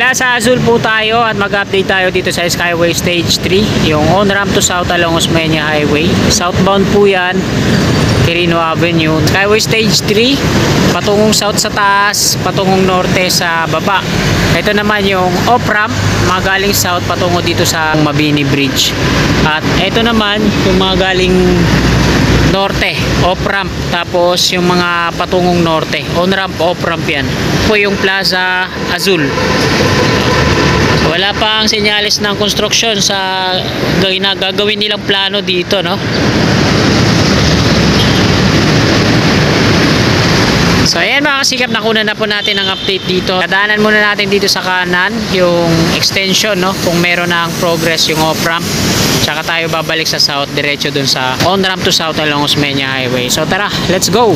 Plaza Azul po tayo at mag-update tayo dito sa Skyway Stage 3, yung on-ramp to south along Osmeña Highway. Southbound po yan, Quirino Avenue. Skyway Stage 3, patungong south sa taas, patungong norte sa baba. Ito naman yung off-ramp, magaling south patungo dito sa Mabini Bridge. At ito naman yung mga galing norte, off-ramp, tapos yung mga patungong norte, on-ramp, off-ramp yan. Po yung Plaza Azul. Wala pa ang senyales ng construction sa gagawin nilang plano dito, no? So ayan mga kasikap, nakuna na po natin ang update dito. Kadaanan muna natin dito sa kanan yung extension, no? Kung meron na ang progress yung off-ramp. Tsaka tayo babalik sa south, diretso dun sa on-ramp to south along Osmeña Highway. So tara, let's go!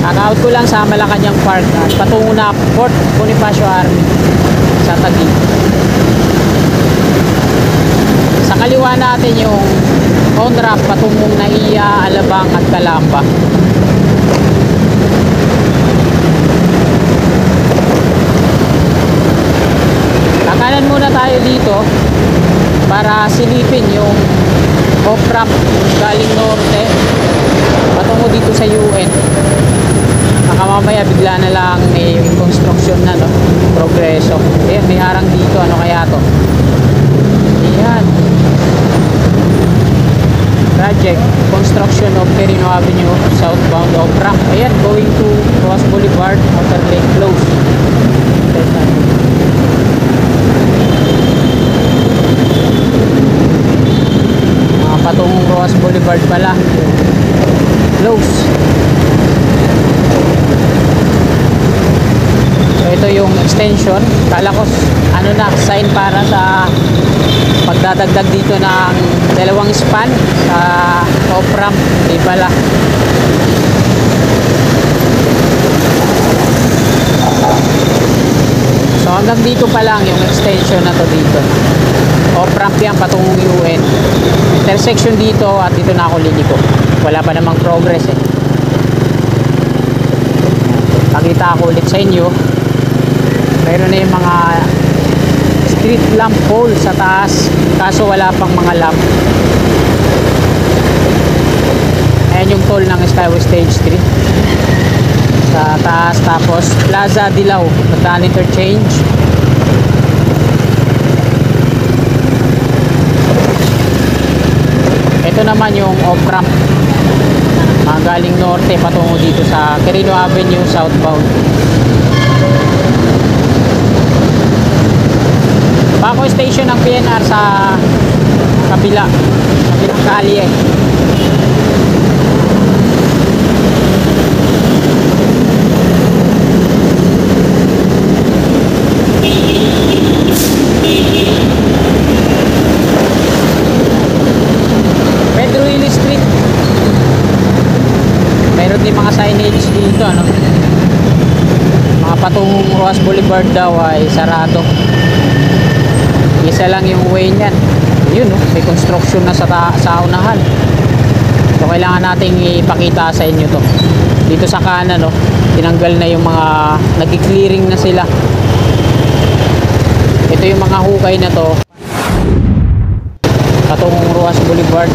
Kaka-out ko lang sa Malacanang Park at patungo na Fort Bonifacio Army sa Taguig. Sa kaliwa natin yung on-ramp patungong Naiya, Alabang at Calamba. Kakanan muna tayo dito para silipin yung off-ramp galing norte patungo dito sa UN. Baka mamaya bigla na lang may construction na, no? Progreso. Ayan, may harang dito. Ano kaya to? Ayan. Project construction of Quirino Avenue southbound off-ramp. Ayan, going to Rojas Boulevard, Outer Lake Close. Patungong Rojas Boulevard pala, close. So ito yung extension. Kala ko ano na, sign para sa pagdadagdag dito ng dalawang span sa off-ramp. Di pala. So hanggang dito pa lang yung extension na to dito. Off-ramp yan patungong UN. Intersection dito at dito na ako liliko. Wala pa namang progress eh. Pakita ako ulit sa inyo. Mayroon na yung mga street lamp pole sa taas, kaso wala pang mga lamp. Ayan yung toll ng Skyway Stage 3 sa taas. Tapos Plaza Dilaw, Bataan Interchange. Ito naman yung off-ramp galing norte patungo dito sa Quirino Avenue southbound. Baco station ng PNR sa kabilang kalye. Pedro Hilly Street. Meron din mga signage dito, ano? Mga patungong Rojas Boulevard daw ay sarado. Isa lang yung way niyan. Yun, no? May construction na sa unahan. So kailangan nating ipakita sa inyo to. Dito sa kanan, no? Tinanggal na yung mga nag-clearing na sila. Ito yung mga hukay na to patungong Rojas Boulevard.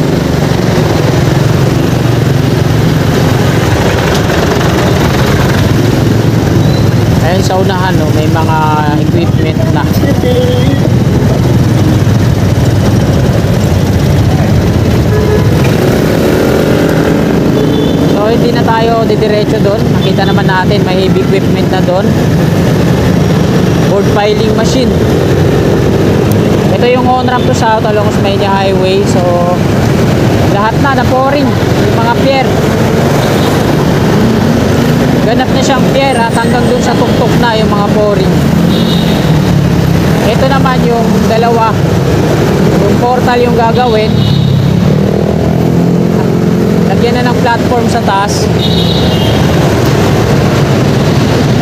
Ayun sa unahan, no, may mga equipment na. So hindi na tayo didiretso doon. Nakita naman natin may heavy equipment na doon. Board piling machine. Ito yung on-ramp to south along Osmeña Highway. So lahat na pouring yung mga pier. Ganap na siyang pier at hanggang dun sa tuktok na yung mga pouring. Ito naman yung dalawa, yung portal yung gagawin. Lagyan na ng platform sa taas.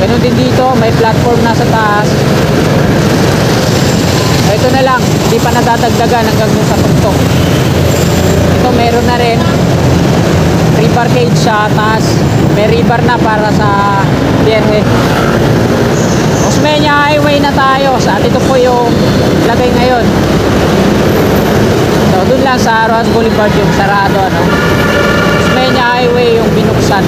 Ganun din dito, may platform na sa taas. Ito na lang, hindi pa nadadagdagan hanggang dun sa tuktok. Ito meron na rin 3 barricade sa taas. May river na para sa biyerhe. Osmeña Highway na tayo. Sa ito po yung lagay ngayon. So, dun lang sa Rojas Boulevard yung sarado, ano. Osmeña Highway yung binuksan.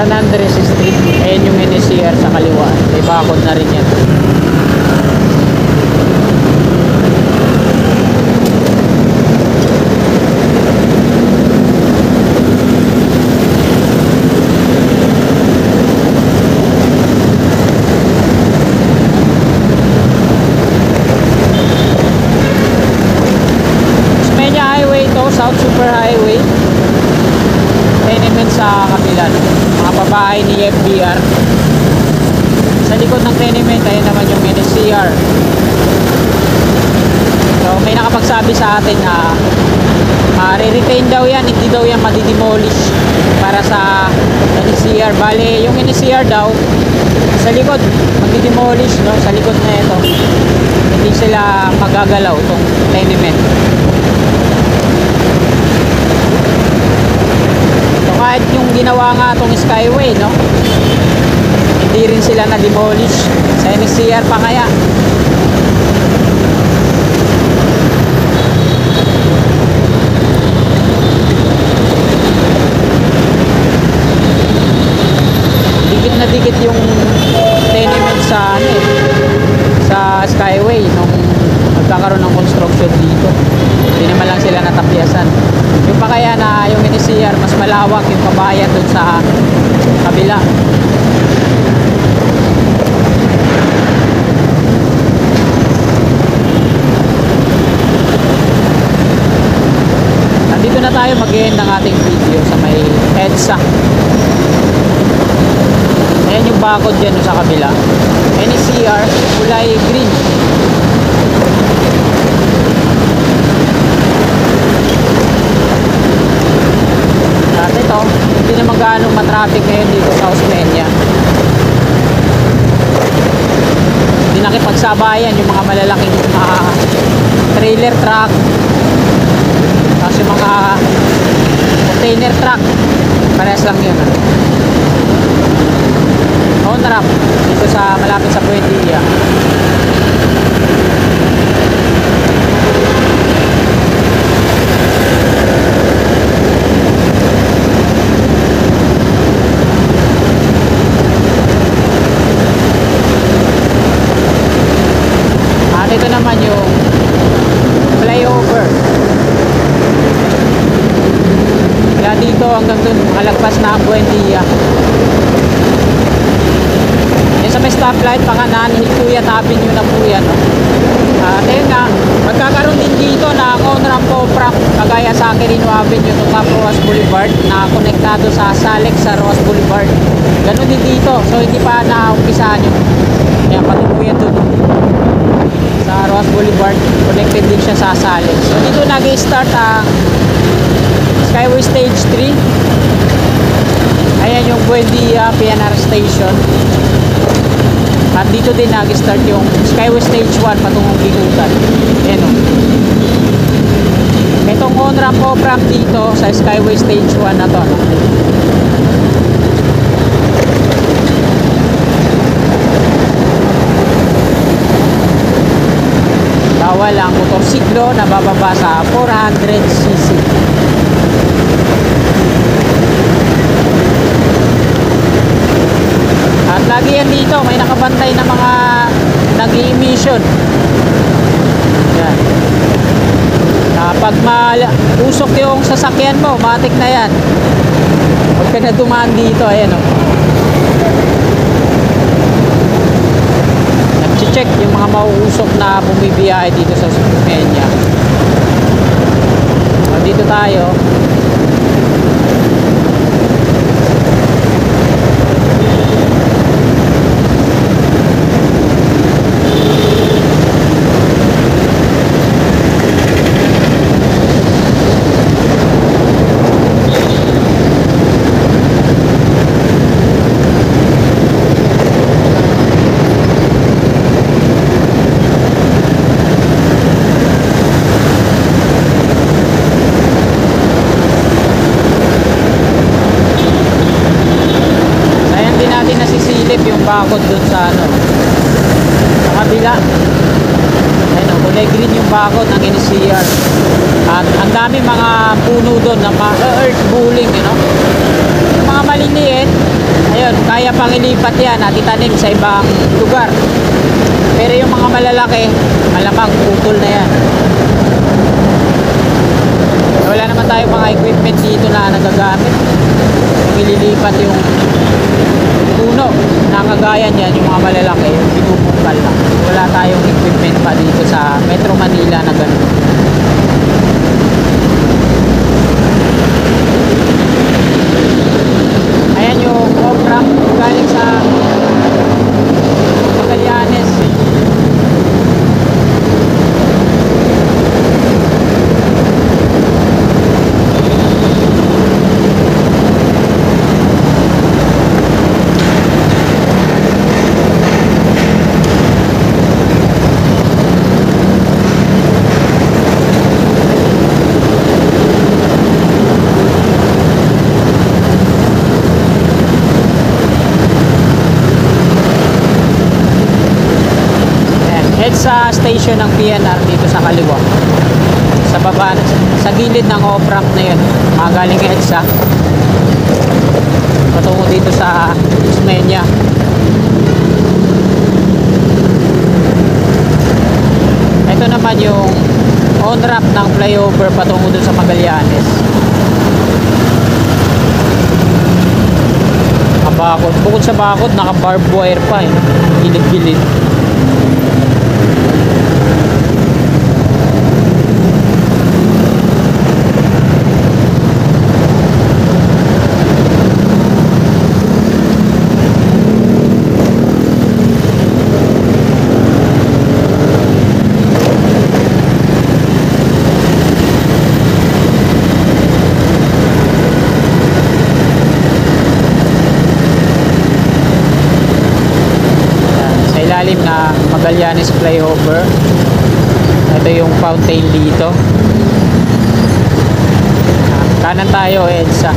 San Andres Street. Ayan yung NSCR sa kaliwa. May bakod na rin yan. Osmeña Highway to, South Super Highway. Tenement sa kabila, mga babae ni FBR. Sa likod ng tenement, ayun naman yung NSCR. So may nakapagsabi sa atin na re-retain daw yan, hindi daw yan madidemolish para sa NSCR. Bale, yung NSCR daw sa likod magdidemolish, no? Sa likod na ito hindi sila magagalaw itong tenement. Kahit yung ginawa nga itong Skyway, no, hindi rin sila na-demolish. Sa NSCR pa kaya. Dikit na dikit yung tenement sa sa Skyway nung nagkakaroon ng construction dito. Hindi naman lang sila natapyasan. Yung pa kaya na yung NSCR mas malawak yung kabayan dun sa kabila. Nandito na tayo mag-end ng ating video sa may EDSA. Ayan yung bakod dyan sa kabila. NSCR kulay green. At ito, hindi naman gaano matraffic ngayon dito sa Osmeña. Hindi nakipagsabayan yung mga malalaking trailer truck, tapos yung mga container truck, parehas lang yun. On-ramp dito sa malapit sa Buendia. Ito naman yung flyover. Kaya dito hanggang dun makalagpas na ang Buendia. Yan sa may stoplight, Panganan, Hilcuyat Avenue na po yan, no? Ayun nga, magkakaroon din dito na on-ramp off-ramp kagaya sa Quirino Avenue to Top Rojas Boulevard na konektado sa Salex sa Rojas Boulevard. Ganun din dito. So hindi pa na-umpisahan yun. Kaya patuloy ito sa Rojas Boulevard, connected din siya sa Salex. So dito nag-start ang Skyway Stage 3. Ayan yung Buendia PNR Station. At dito din nag-start yung Skyway Stage 1 patungong Binutan. Ayan o. Itong on-ramp off-ramp dito sa Skyway Stage 1 na to, no? Bawal ang motorsiklo na bababa sa 400cc. At lagi yan dito, may nakabantay na mga nag-i-emission. Yan. Pag usok yung sasakyan mo, matik na yan. Huwag ka na dumaan dito, ayan o. Nag-check yung mga mauusok na bumibiyahe dito sa Osmeña. Dito tayo. bakod dun sa ano, sa kabila. Ayun, kulay green yung bakod ng NCR. At ang dami mga puno doon na earth bulling, you know. Yung mga maliliit, ayun, kaya pang ilipat yan at itanim sa ibang lugar. Pero yung mga malalaki, malamang putol na yan. Wala naman tayong mga equipment dito na nagagamit. Yung ililipat yung puno na kagaya niyan, yung mga malalaki, yung binubungkal lang. Wala tayong equipment pa dito sa Metro Manila na ganun. Ayan yung off-ramp galing sa Magallanes. Sa station ng PNR dito sa kaliwa, sa baba, sa gilid ng off-ramp na yun, galing EDSA patungo dito sa Osmeña. Ito naman yung on-ramp ng flyover patungo dun sa Magallanes. Bakod, bukod sa bakod, naka barbed wire pa eh, gilid-gilid. Na Magallanes flyover. Ito yung fountain dito. Kanan tayo, EDSA.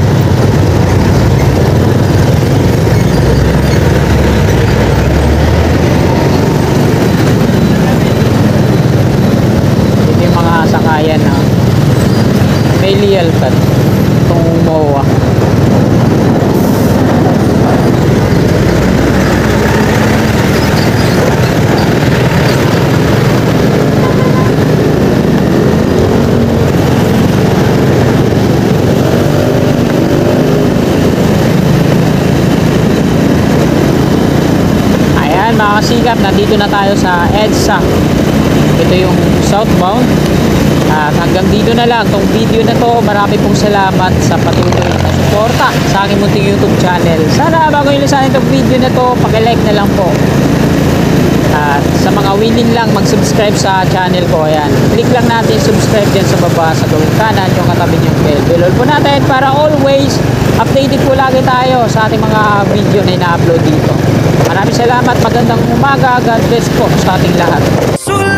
Ito yung mga sakayan na may lialtan itong MOA. Mga kasikap, nandito na tayo sa EDSA. Ito yung southbound. At hanggang dito na lang tong video na to. Marami pong salamat sa patuloy na suporta sa aking munting YouTube channel. Sana bago nyo sa itong video na to, paki-like na lang po. At sa mga willing lang mag-subscribe sa channel ko, ayan, click lang natin subscribe dyan sa baba sa gawing kanan yung katabi yung bell. Bell po natin para always updated po lagi tayo sa ating mga video na ina-upload dito. Maraming salamat, magandang umaga, God bless po sa ating lahat.